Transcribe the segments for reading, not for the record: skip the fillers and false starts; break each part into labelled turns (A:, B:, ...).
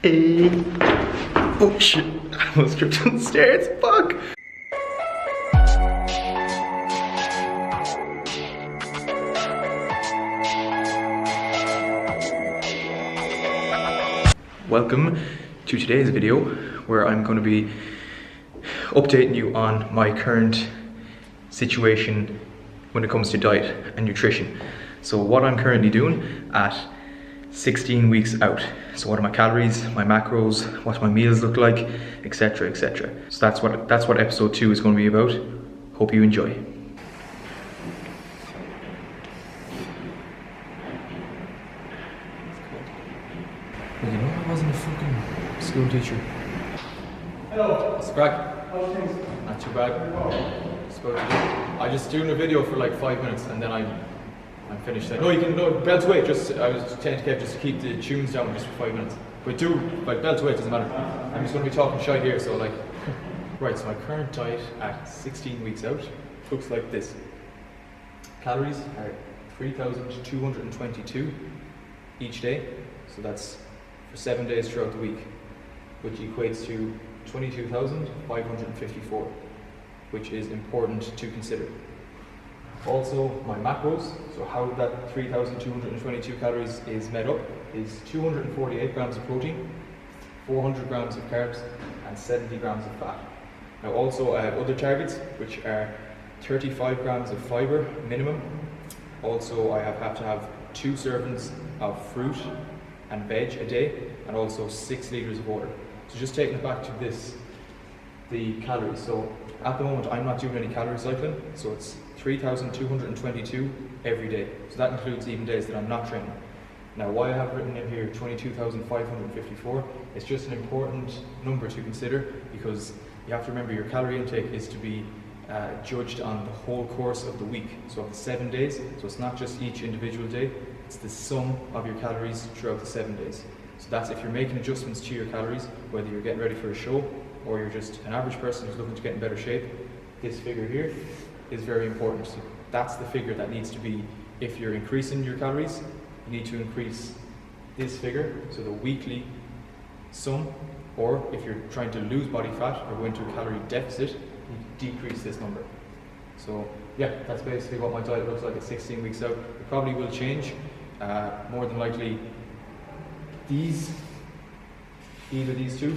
A: Hey. Oh shit, I almost tripped on the stairs, fuck! Welcome to today's video where I'm going to be updating you on my current situation when it comes to diet and nutrition. So what I'm currently doing at 16 weeks out. So what are my calories, my macros, what my meals look like, etc, etc. So that's what episode 2 is going to be about. Hope you enjoy. You know I wasn't a fucking school teacher.
B: Hello.
A: What's the crack?
B: How's things?
A: Not too bad. I just doing a video for like 5 minutes and then I'm finished. No, you can belt weight. I was telling Kev just to keep the tunes down just for 5 minutes. But belt weight doesn't matter. I'm just going to be talking shy here. So like, right. So my current diet at 16 weeks out looks like this. Calories are 3,222 each day. So that's for 7 days throughout the week, which equates to 22,554, which is important to consider. Also, my macros, so how that 3,222 calories is made up, is 248 grams of protein, 400 grams of carbs, and 70 grams of fat. Now also I have other targets, which are 35 grams of fiber minimum. Also I have to have 2 servings of fruit and veg a day, and also 6 litres of water. So just taking it back to this, the calories. So at the moment I'm not doing any calorie cycling, so it's 3,222 every day. So that includes even days that I'm not training. Now why I have written in here 22,554, it's just an important number to consider, because you have to remember your calorie intake is to be judged on the whole course of the week. So of the 7 days, so it's not just each individual day, it's the sum of your calories throughout the 7 days. So that's if you're making adjustments to your calories, whether you're getting ready for a show or you're just an average person who's looking to get in better shape, this figure here is very important. So that's the figure that needs to be, if you're increasing your calories, you need to increase this figure, so the weekly sum, or if you're trying to lose body fat or go into a calorie deficit, you decrease this number. So yeah, that's basically what my diet looks like at 16 weeks out. It probably will change, more than likely either these two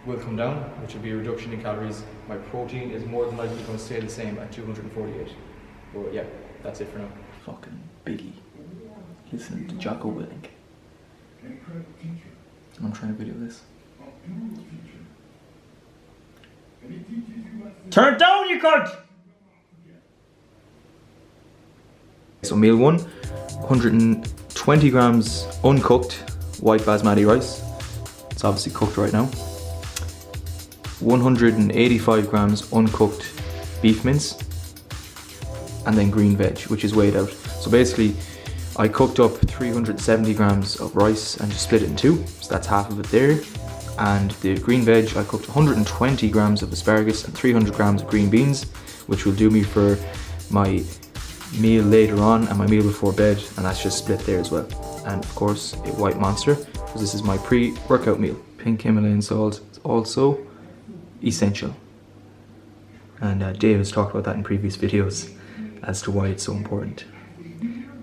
A: will come down, which will be a reduction in calories. My protein is more than likely going to stay the same at 248. But yeah, that's it for now. Fucking Biggie. Listening to Jocko Willink. I'm trying to video this. Turn it down, you cunt! So meal 1, 120 grams uncooked white basmati rice. It's obviously cooked right now. 185 grams uncooked beef mince, and then green veg, which is weighed out. So basically I cooked up 370 grams of rice and just split it in 2, so that's half of it there. And the green veg, I cooked 120 grams of asparagus and 300 grams of green beans, which will do me for my meal later on and my meal before bed, and that's just split there as well. And of course a white Monster, because this is my pre-workout meal. Pink Himalayan salt is also essential, and Dave has talked about that in previous videos as to why it's so important.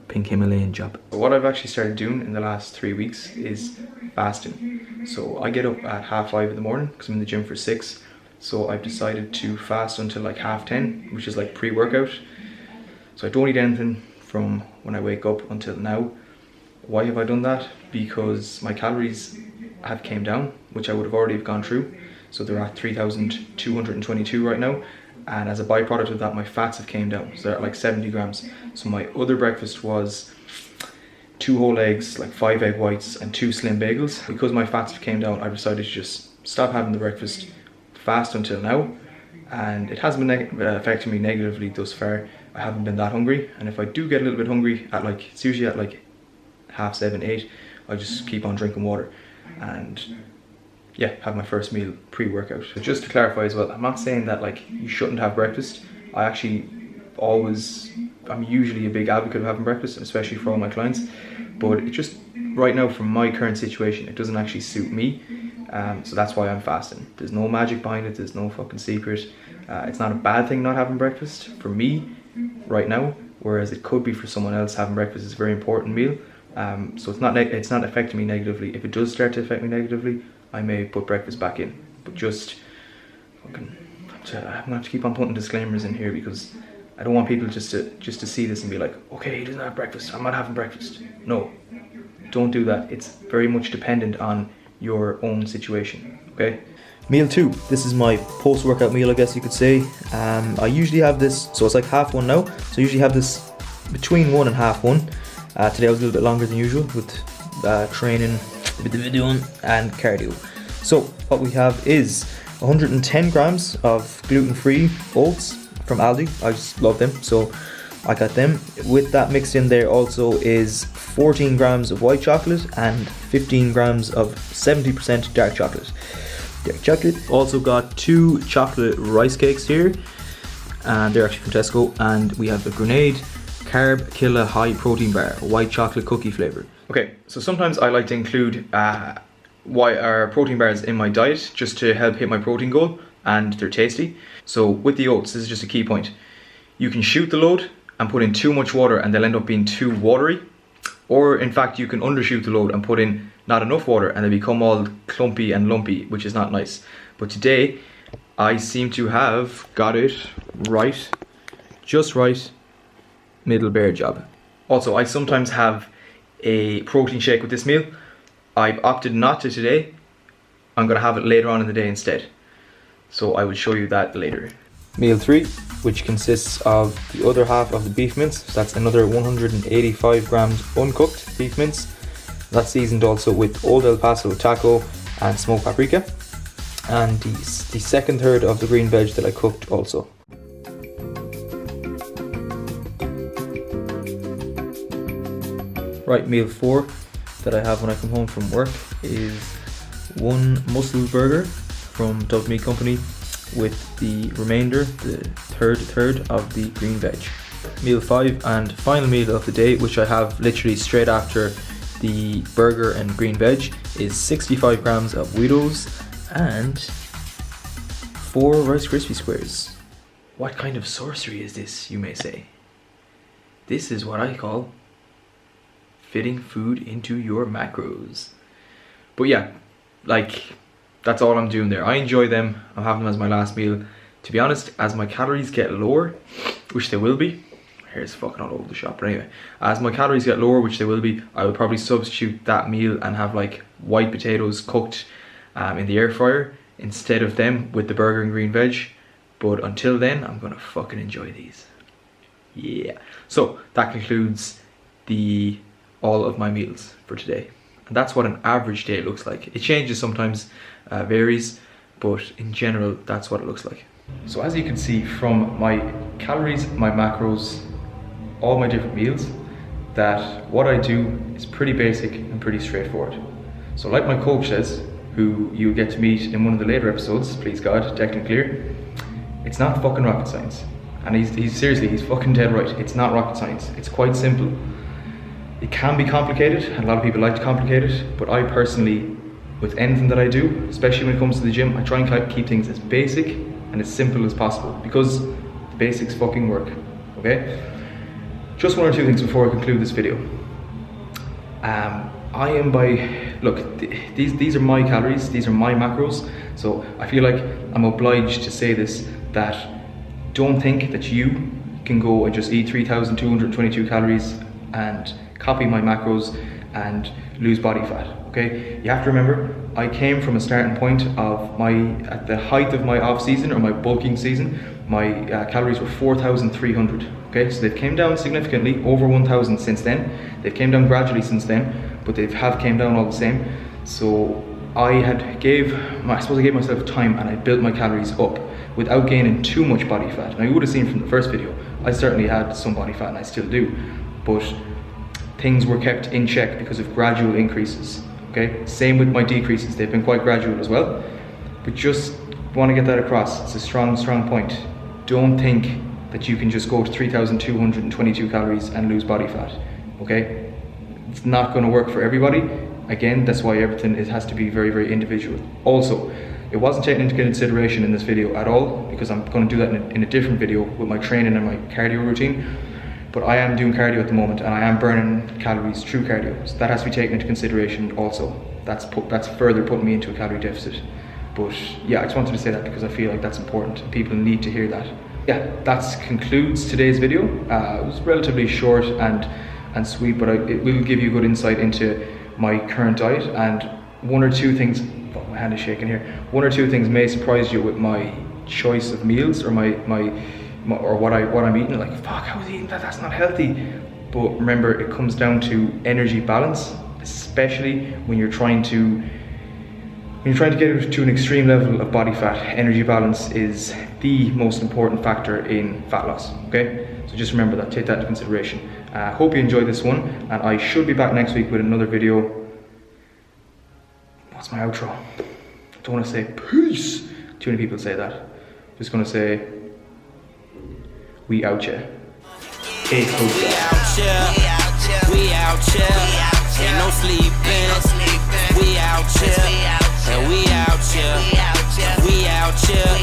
A: Pink Himalayan job. What I've actually started doing in the last 3 weeks is fasting. So I get up at 5:30 in the morning because I'm in the gym for 6. So I've decided to fast until like 10:30, which is like pre-workout. So I don't eat anything from when I wake up until now. Why have I done that? Because my calories have came down, which I would have already gone through. So they're at 3,222 right now. And as a byproduct of that, my fats have came down. So they're at like 70 grams. So my other breakfast was 2 whole eggs, like 5 egg whites and 2 slim bagels. Because my fats have came down, I decided to just stop having the breakfast, fast until now. And it hasn't been affecting me negatively thus far. I haven't been that hungry. And if I do get a little bit hungry at like, it's usually at like 7:30, 8, I just keep on drinking water. And yeah, have my first meal pre-workout. So just to clarify as well, I'm not saying that like you shouldn't have breakfast. I'm usually a big advocate of having breakfast, especially for all my clients. but it just, right now from my current situation, it doesn't actually suit me. So that's why I'm fasting. There's no magic behind it, there's no fucking secret. It's not a bad thing not having breakfast for me right now, whereas it could be for someone else. Having breakfast is a very important meal. So it's not affecting me negatively. If it does start to affect me negatively, I may put breakfast back in. But just fucking, I'm gonna have to keep on putting disclaimers in here because I don't want people just to see this and be like, okay, he doesn't have breakfast, I'm not having breakfast. No, don't do that. It's very much dependent on your own situation, okay? Meal 2. This is my post-workout meal, I guess you could say. I usually have this, so it's like 1/2 now. So I usually have this between 1 and 1/2. Today I was a little bit longer than usual with training, with the video and cardio. So what we have is 110 grams of gluten-free oats from Aldi. I just love them, so I got them. With that mixed in there also is 14 grams of white chocolate and 15 grams of 70% dark chocolate. Also got 2 chocolate rice cakes here, and they're actually from Tesco. And we have a Grenade Carb Killer High Protein Bar, white chocolate cookie flavor. Okay, so sometimes I like to include protein bars in my diet just to help hit my protein goal, and they're tasty. So with the oats, this is just a key point. You can shoot the load and put in too much water and they'll end up being too watery. Or in fact, you can undershoot the load and put in not enough water and they become all clumpy and lumpy, which is not nice. But today, I seem to have got it right, just right, middle bear job. Also, I sometimes have a protein shake with this meal. I've opted not to today. I'm gonna have it later on in the day instead. So I will show you that later. Meal 3, which consists of the other half of the beef mince. So that's another 185 grams uncooked beef mince. That's seasoned also with Old El Paso taco and smoked paprika. And the second third of the green veg that I cooked also. Right, meal 4 that I have when I come home from work is 1 mussel burger from Dove Meat Company with the remainder, the third of the green veg. Meal 5 and final meal of the day, which I have literally straight after the burger and green veg, is 65 grams of Guidos and 4 Rice Krispie squares. What kind of sorcery is this, you may say? This is what I call fitting food into your macros. But yeah, like, that's all I'm doing there. I enjoy them. I'm having them as my last meal. To be honest, as my calories get lower, which they will be, hair's fucking all over the shop, but anyway, as my calories get lower, which they will be, I will probably substitute that meal and have like white potatoes cooked in the air fryer instead of them with the burger and green veg. But until then, I'm gonna fucking enjoy these. Yeah. So that concludes all of my meals for today. And that's what an average day looks like. It changes sometimes, varies, but in general, that's what it looks like. So as you can see from my calories, my macros, all my different meals, that what I do is pretty basic and pretty straightforward. So like my coach says, who you get to meet in one of the later episodes, please God, Declan Clear, it's not fucking rocket science. And he's seriously, he's fucking dead right. It's not rocket science. It's quite simple. It can be complicated, and a lot of people like to complicate it, but I personally, with anything that I do, especially when it comes to the gym, I try and keep things as basic and as simple as possible, because the basics fucking work, okay? Just 1 or 2 things before I conclude this video. These are my calories, these are my macros, so I feel like I'm obliged to say this, that don't think that you can go and just eat 3,222 calories and copy my macros and lose body fat, okay? You have to remember, I came from a starting point of at the height of my off season or my bulking season, my calories were 4,300, okay? So they've came down significantly, over 1,000 since then. They've came down gradually since then, but they have came down all the same. So I gave myself time and I built my calories up without gaining too much body fat. Now you would have seen from the first video, I certainly had some body fat and I still do, but things were kept in check because of gradual increases, okay? Same with my decreases, they've been quite gradual as well, but just want to get that across. It's a strong point. Don't think that you can just go to 3,222 calories and lose body fat, okay? It's not going to work for everybody. Again, that's why everything has to be very, very individual. Also, it wasn't taken into consideration in this video at all, because I'm going to do that in a different video with my training and my cardio routine. But I am doing cardio at the moment, and I am burning calories through cardio. So that has to be taken into consideration also. That's further putting me into a calorie deficit. But yeah, I just wanted to say that because I feel like that's important. People need to hear that. Yeah, that concludes today's video. It was relatively short and sweet, but it will give you good insight into my current diet. And one or two things, oh, my hand is shaking here. One or two things may surprise you with my choice of meals, or what I'm eating. Like, fuck, I was eating that. That's not healthy. But remember, it comes down to energy balance, especially when you're trying to get to an extreme level of body fat. Energy balance is the most important factor in fat loss. Okay, so just remember that. Take that into consideration. Hope you enjoyed this one, and I should be back next week with another video. What's my outro? I don't want to say peace. Too many people say that. Just gonna say, we out ya. Hey, coach.
C: We out here, ain't no sleeping. We out here, and we out here, we out here.